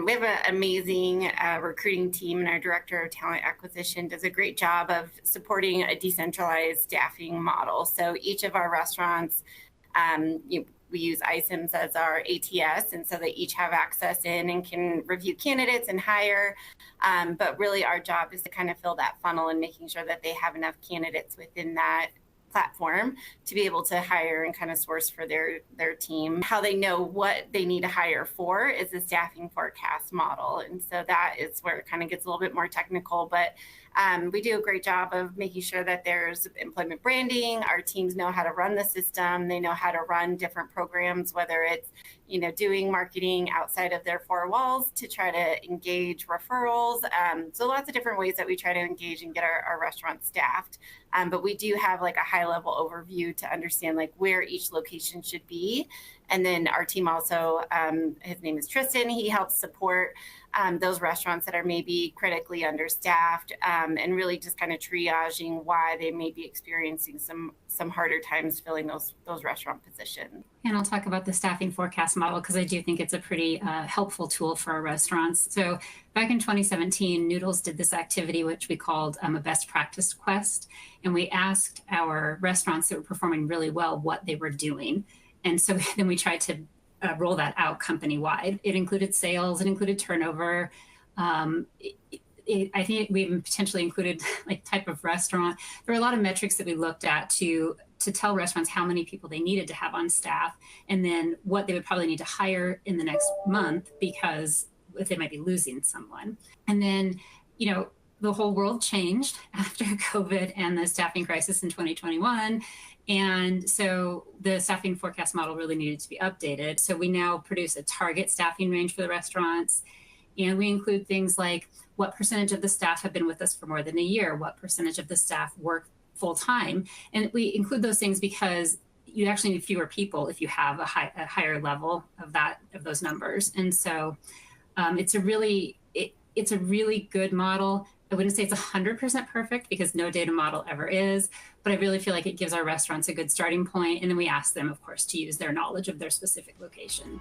We have an amazing recruiting team, and our director of talent acquisition does a great job of supporting a decentralized staffing model. So each of our restaurants, we use iCIMS as our ATS, and so they each have access in and can review candidates and hire. But really, our job is to kind of fill that funnel and making sure that they have enough candidates within that platform to be able to hire and kind of source for their team. How they know what they need to hire for is the staffing forecast model. And so that is where it kind of gets a little bit more technical, but we do a great job of making sure that there's employment branding. Our teams know how to run the system. They know how to run different programs, whether it's, doing marketing outside of their four walls to try to engage referrals. So lots of different ways that we try to engage and get our restaurant staffed. But we do have like a high level overview to understand like where each location should be. And then our team also, his name is Tristan, he helps support those restaurants that are maybe critically understaffed, and really just kind of triaging why they may be experiencing some harder times filling those restaurant positions. And I'll talk about the staffing forecast model because I do think it's a pretty helpful tool for our restaurants. So back in 2017, Noodles did this activity, which we called a best practice quest. And we asked our restaurants that were performing really well what they were doing. And so then we tried to roll that out company-wide. It included sales, it included turnover. I think we even potentially included like type of restaurant. There were a lot of metrics that we looked at to tell restaurants how many people they needed to have on staff, and then what they would probably need to hire in the next month because if they might be losing someone. And then, the whole world changed after COVID and the staffing crisis in 2021. And so the staffing forecast model really needed to be updated. So we now produce a target staffing range for the restaurants. And we include things like what percentage of the staff have been with us for more than a year, what percentage of the staff work full time. And we include those things because you actually need fewer people if you have a higher level of those numbers. And so it's a really good model. I wouldn't say it's 100% perfect because no data model ever is, but I really feel like it gives our restaurants a good starting point. And then we ask them, of course, to use their knowledge of their specific location.